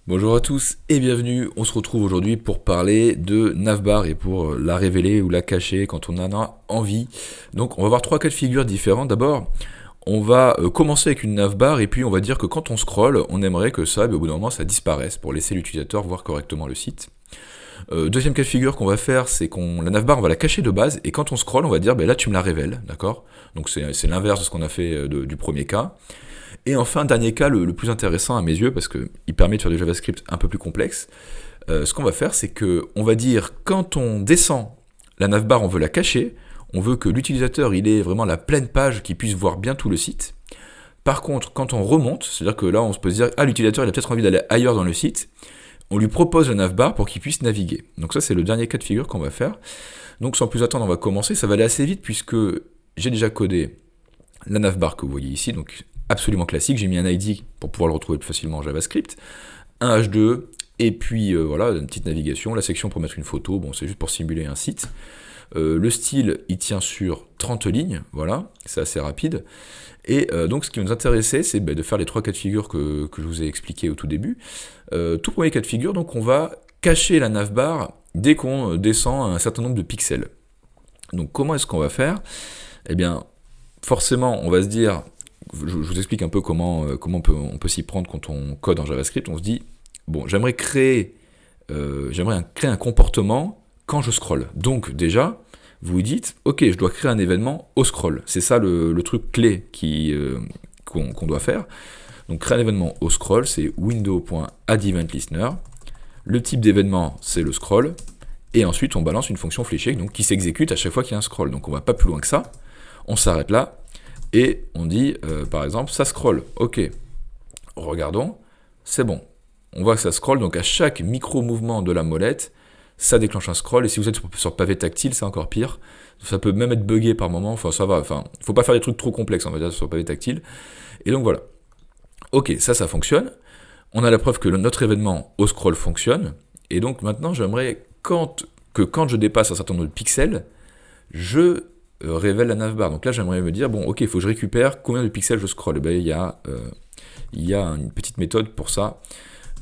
Bonjour à tous et bienvenue, on se retrouve aujourd'hui pour parler de navbar et pour la révéler ou la cacher quand on en a envie. Donc on va voir trois cas de figure différents. D'abord, on va commencer avec une navbar et puis on va dire que quand on scrolle, on aimerait que ça, au bout d'un moment, ça disparaisse pour laisser l'utilisateur voir correctement le site. Deuxième cas de figure qu'on va faire, c'est qu'on la navbar, on va la cacher de base et quand on scrolle, on va dire, là tu me la révèles, d'accord. Donc c'est l'inverse de ce qu'on a fait du premier cas. Et enfin, dernier cas, le plus intéressant à mes yeux, parce qu'il permet de faire du JavaScript un peu plus complexe, ce qu'on va faire, c'est que on va dire, quand on descend la navbar, on veut la cacher, on veut que l'utilisateur il ait vraiment la pleine page, qu'il puisse voir bien tout le site. Par contre, quand on remonte, c'est-à-dire que là, on se peut se dire, ah, l'utilisateur il a peut-être envie d'aller ailleurs dans le site, on lui propose la navbar pour qu'il puisse naviguer. Donc ça, c'est le dernier cas de figure qu'on va faire. Donc sans plus attendre, on va commencer. Ça va aller assez vite puisque j'ai déjà codé la navbar que vous voyez ici, donc absolument classique. J'ai mis un ID pour pouvoir le retrouver plus facilement en JavaScript, un H2, et puis voilà, une petite navigation, la section pour mettre une photo, bon c'est juste pour simuler un site. Le style, il tient sur 30 lignes, voilà, c'est assez rapide. Et donc ce qui nous intéressait, c'est de faire les trois cas de figure que je vous ai expliqué au tout début. Tout premier cas de figure, donc on va cacher la navbar dès qu'on descend un certain nombre de pixels. Donc comment est-ce qu'on va faire ? Eh bien, forcément, on va se dire, je vous explique un peu comment on peut s'y prendre quand on code en JavaScript. On se dit, bon, j'aimerais créer un comportement quand je scrolle. Donc déjà, vous vous dites, ok, je dois créer un événement au scroll. C'est ça le truc clé qu'on doit faire. Donc créer un événement au scroll, c'est window.addEventListener. Le type d'événement, c'est le scroll. Et ensuite, on balance une fonction fléchée donc, qui s'exécute à chaque fois qu'il y a un scroll. Donc on va pas plus loin que ça. On s'arrête là. Et on dit, par exemple, ça scroll. Ok, regardons, c'est bon. On voit que ça scroll, donc à chaque micro-mouvement de la molette, ça déclenche un scroll. Et si vous êtes sur pavé tactile, c'est encore pire. Ça peut même être buggé par moment. Enfin, ça va. Enfin, faut pas faire des trucs trop complexes, on va dire, sur pavé tactile. Et donc voilà. Ok, ça fonctionne. On a la preuve que notre événement au scroll fonctionne. Et donc maintenant, j'aimerais quand je dépasse un certain nombre de pixels, je révèle la navbar. Donc là, j'aimerais me dire, bon, ok, il faut que je récupère combien de pixels je scrolle. Il y a une petite méthode pour ça.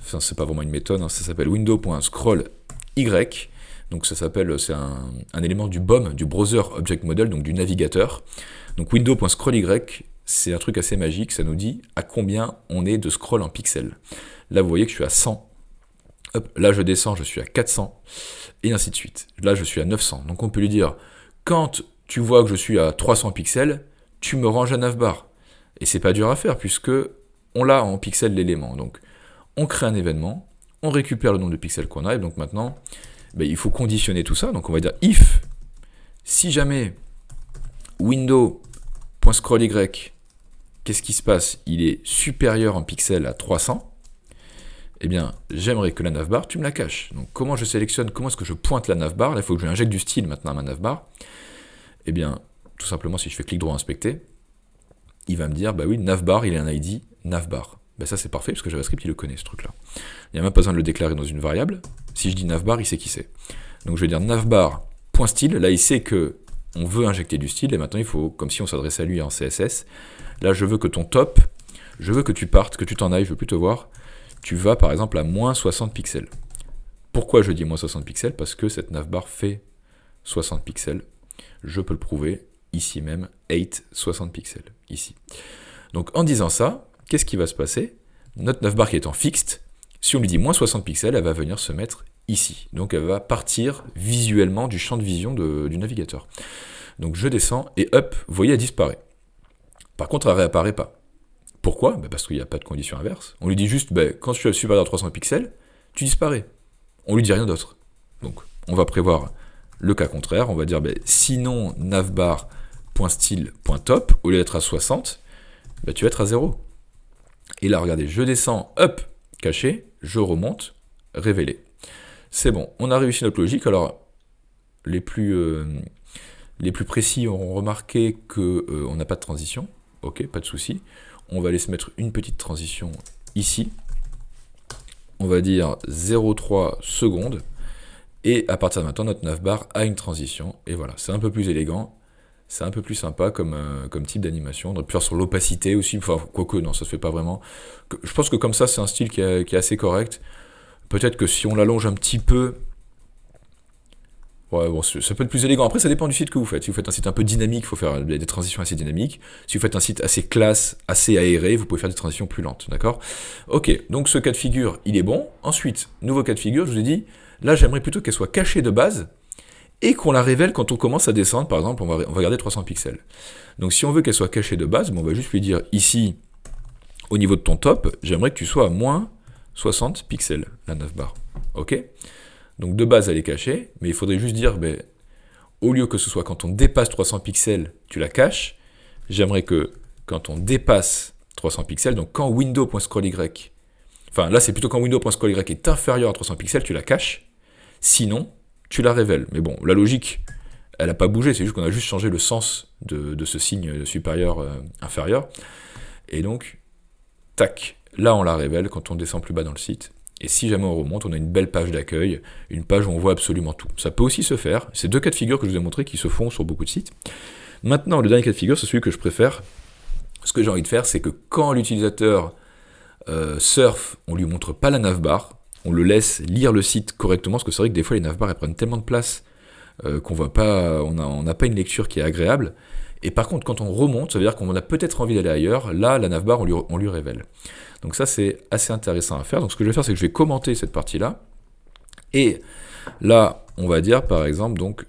Enfin, c'est pas vraiment une méthode, hein, ça s'appelle window.scrollY. Donc c'est un élément du BOM, du Browser Object Model, donc du navigateur. Donc window.scrollY, c'est un truc assez magique, ça nous dit à combien on est de scroll en pixels. Là, vous voyez que je suis à 100. Hop, là, je descends, je suis à 400, et ainsi de suite. Là, je suis à 900. Donc on peut lui dire, quand tu vois que je suis à 300 pixels, tu me ranges la navbar. Et c'est pas dur à faire, puisque on l'a en pixels l'élément. Donc on crée un événement, on récupère le nombre de pixels qu'on a, et donc maintenant, il faut conditionner tout ça. Donc on va dire if, si jamais window.scrollY, qu'est-ce qui se passe ? Il est supérieur en pixels à 300, eh bien, j'aimerais que la navbar, tu me la caches. Donc comment je sélectionne, comment est-ce que je pointe la navbar ? Là, il faut que je lui injecte du style maintenant à ma navbar. Eh bien, tout simplement, si je fais clic droit inspecter, il va me dire, oui, navbar, il a un ID, navbar. Ça, c'est parfait, parce que JavaScript, il le connaît, ce truc-là. Il n'y a même pas besoin de le déclarer dans une variable. Si je dis navbar, il sait qui c'est. Donc, je vais dire navbar.style. Là, il sait que on veut injecter du style, et maintenant, il faut, comme si on s'adressait à lui en CSS. Là, je veux que ton top, je veux que tu partes, que tu t'en ailles, je veux plus te voir. Tu vas, par exemple, à moins 60 pixels. Pourquoi je dis moins 60 pixels ? Parce que cette navbar fait 60 pixels. Je peux le prouver, ici même, 60 pixels, ici. Donc en disant ça, qu'est-ce qui va se passer ? Notre navbar qui est en fixed, si on lui dit moins 60 pixels, elle va venir se mettre ici. Donc elle va partir visuellement du champ de vision du navigateur. Donc je descends et hop, vous voyez, elle disparaît. Par contre, elle ne réapparaît pas. Pourquoi ? Parce qu'il n'y a pas de condition inverse. On lui dit juste, quand tu es supérieur à 300 pixels, tu disparais. On lui dit rien d'autre. Donc on va prévoir le cas contraire, on va dire sinon navbar.style.top, au lieu d'être à 60, tu vas être à 0. Et là, regardez, je descends, hop, caché, je remonte, révélé. C'est bon, on a réussi notre logique. Alors, les plus précis auront remarqué qu'on n'a pas de transition. Ok, pas de souci. On va aller se mettre une petite transition ici. On va dire 0,3 secondes. Et à partir de maintenant, notre navbar a une transition. Et voilà, c'est un peu plus élégant. C'est un peu plus sympa comme type d'animation. On aurait pu faire sur l'opacité aussi, enfin, quoique, non, ça se fait pas vraiment. Je pense que comme ça, c'est un style qui est assez correct. Peut-être que si on l'allonge un petit peu, ouais, bon, ça peut être plus élégant. Après, ça dépend du site que vous faites. Si vous faites un site un peu dynamique, il faut faire des transitions assez dynamiques. Si vous faites un site assez classe, assez aéré, vous pouvez faire des transitions plus lentes, d'accord? Ok, donc ce cas de figure, il est bon. Ensuite, nouveau cas de figure, je vous ai dit, là, j'aimerais plutôt qu'elle soit cachée de base et qu'on la révèle quand on commence à descendre. Par exemple, on va garder 300 pixels. Donc si on veut qu'elle soit cachée de base, bon, on va juste lui dire ici, au niveau de ton top, j'aimerais que tu sois à moins 60 pixels, la navbar. Ok? Donc de base, elle est cachée, mais il faudrait juste dire, ben, au lieu que ce soit quand on dépasse 300 pixels, tu la caches, j'aimerais que quand on dépasse 300 pixels, donc quand window.scrolly, enfin là c'est plutôt quand window.scrolly est inférieur à 300 pixels, tu la caches, sinon tu la révèles. Mais bon, la logique, elle n'a pas bougé, c'est juste qu'on a juste changé le sens de ce signe supérieur, inférieur, et donc, tac, là on la révèle quand on descend plus bas dans le site. Et si jamais on remonte, on a une belle page d'accueil, une page où on voit absolument tout. Ça peut aussi se faire. C'est deux cas de figure que je vous ai montré qui se font sur beaucoup de sites. Maintenant, le dernier cas de figure, c'est celui que je préfère. Ce que j'ai envie de faire, c'est que quand l'utilisateur surfe, on lui montre pas la navbar, on le laisse lire le site correctement, parce que c'est vrai que des fois les navbars elles prennent tellement de place qu'on voit pas, on n'a pas une lecture qui est agréable. Et par contre, quand on remonte, ça veut dire qu'on a peut-être envie d'aller ailleurs. Là, la navbar, on lui révèle. Donc ça, c'est assez intéressant à faire. Donc ce que je vais faire, c'est que je vais commenter cette partie-là. Et là, on va dire, par exemple, donc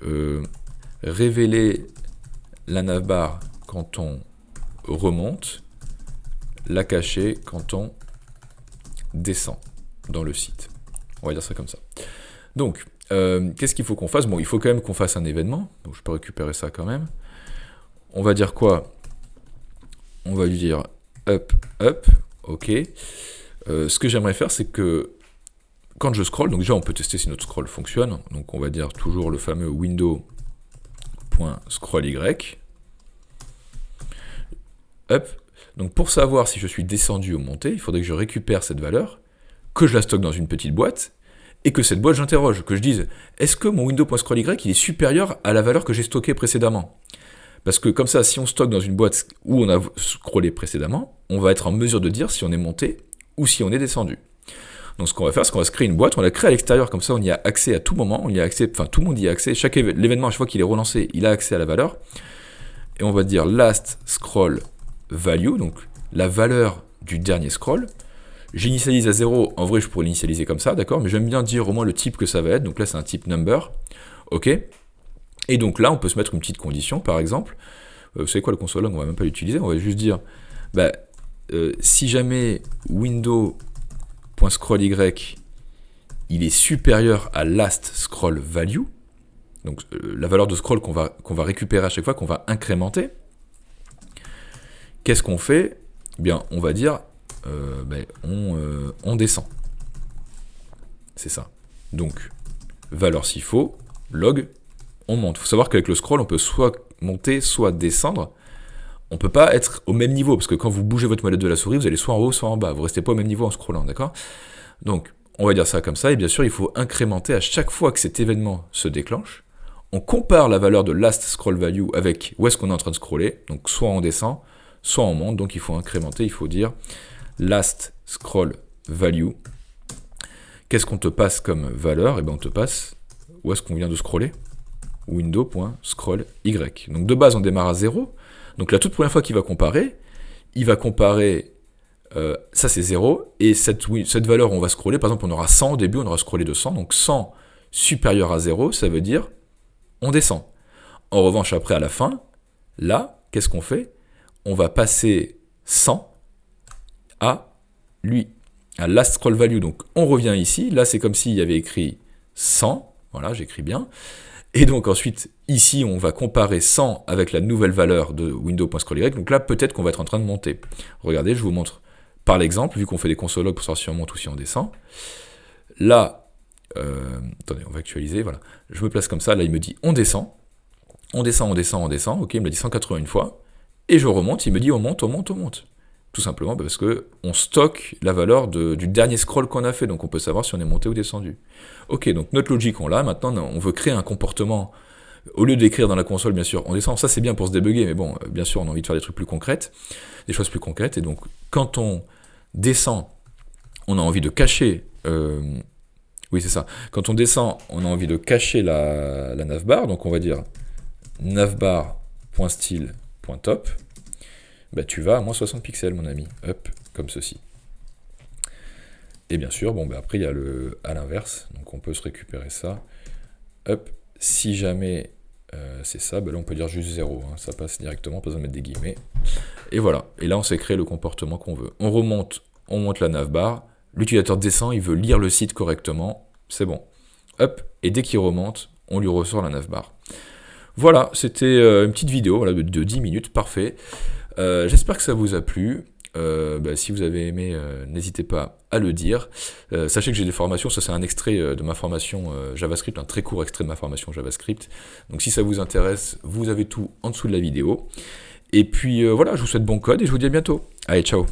révéler la navbar quand on remonte, la cacher quand on descend dans le site. On va dire ça comme ça. Donc, qu'est-ce qu'il faut qu'on fasse? Bon, il faut quand même qu'on fasse un événement. Donc je peux récupérer ça quand même. On va dire quoi? On va lui dire up, up, ok. Ce que j'aimerais faire, c'est que quand je scroll, donc déjà on peut tester si notre scroll fonctionne, donc on va dire toujours le fameux window.scrolly, up. Donc pour savoir si je suis descendu ou monté, il faudrait que je récupère cette valeur, que je la stocke dans une petite boîte, et que cette boîte j'interroge, que je dise, est-ce que mon window.scrolly il est supérieur à la valeur que j'ai stockée précédemment? Parce que comme ça, si on stocke dans une boîte où on a scrollé précédemment, on va être en mesure de dire si on est monté ou si on est descendu. Donc ce qu'on va faire, c'est qu'on va se créer une boîte, on la crée à l'extérieur, comme ça on y a accès à tout moment, on y a accès, enfin tout le monde y a accès, l'événement, à chaque fois qu'il est relancé, il a accès à la valeur, et on va dire last scroll value, donc la valeur du dernier scroll. J'initialise à 0, en vrai je pourrais l'initialiser comme ça, d'accord, mais j'aime bien dire au moins le type que ça va être, donc là c'est un type number, ok. Et donc là, on peut se mettre une petite condition, par exemple. Vous savez quoi, le console log, on va même pas l'utiliser, on va juste dire, bah, si jamais window.scrollY il est supérieur à last scroll value, donc la valeur de scroll qu'on va récupérer à chaque fois, qu'on va incrémenter, qu'est-ce qu'on fait? Eh bien, on va dire, on descend. C'est ça. Donc, valeur s'il faut, log, on monte. Il faut savoir qu'avec le scroll, on peut soit monter, soit descendre. On ne peut pas être au même niveau, parce que quand vous bougez votre molette de la souris, vous allez soit en haut, soit en bas. Vous ne restez pas au même niveau en scrollant, d'accord? Donc, on va dire ça comme ça, et bien sûr, il faut incrémenter à chaque fois que cet événement se déclenche. On compare la valeur de last scroll value avec où est-ce qu'on est en train de scroller. Donc, soit on descend, soit on monte. Donc, il faut incrémenter, il faut dire last scroll value. Qu'est-ce qu'on te passe comme valeur? Eh bien, on te passe où est-ce qu'on vient de scroller? Window.scroll Y. Donc de base, on démarre à 0. Donc la toute première fois qu'il va comparer, il va comparer, ça c'est 0, et cette valeur, on va scroller, par exemple, on aura 100 au début, on aura scrollé de 100, donc 100 supérieur à 0, ça veut dire on descend. En revanche, après, à la fin, là, qu'est-ce qu'on fait? On va passer 100 à lui, à last scroll value. Donc on revient ici, là c'est comme s'il y avait écrit 100, voilà, j'écris bien. Et donc ensuite, ici, on va comparer 100 avec la nouvelle valeur de window.scrollY. Donc là, peut-être qu'on va être en train de monter. Regardez, je vous montre par l'exemple, vu qu'on fait des console logs pour savoir si on monte ou si on descend. Là, attendez, on va actualiser, voilà. Je me place comme ça, là, il me dit on descend. On descend, on descend, on descend. Ok, il me l'a dit 181 fois. Et je remonte, il me dit on monte, on monte, on monte. Tout simplement parce qu'on stocke la valeur du dernier scroll qu'on a fait, donc on peut savoir si on est monté ou descendu. Ok, donc notre logique on l'a, maintenant on veut créer un comportement Au lieu d'écrire dans la console, bien sûr, on descend. Ça, c'est bien pour se débugger, mais bon, bien sûr, on a envie de faire des trucs plus concrètes, des choses plus concrètes. Et donc, quand on descend, on a envie de cacher... oui, c'est ça. Quand on descend, on a envie de cacher la navbar. Donc, on va dire navbar.style.top. Bah, tu vas à moins 60 pixels, mon ami. Hop, comme ceci. Et bien sûr, bon, bah, après, il y a le à l'inverse. Donc, on peut se récupérer ça. Hop, si jamais c'est ça, bah là, on peut dire juste 0. Hein. Ça passe directement, pas besoin de mettre des guillemets. Et voilà. Et là, on s'est créé le comportement qu'on veut. On remonte, on monte la navbar. L'utilisateur descend, il veut lire le site correctement. C'est bon. Hop, et dès qu'il remonte, on lui ressort la navbar. Voilà, c'était une petite vidéo voilà, de 10 minutes, parfait. J'espère que ça vous a plu. Si vous avez aimé, n'hésitez pas à le dire. Sachez que j'ai des formations, ça c'est un extrait de ma formation JavaScript, un très court extrait de ma formation JavaScript. Donc si ça vous intéresse, vous avez tout en dessous de la vidéo. Et puis voilà, je vous souhaite bon code et je vous dis à bientôt. Allez, ciao.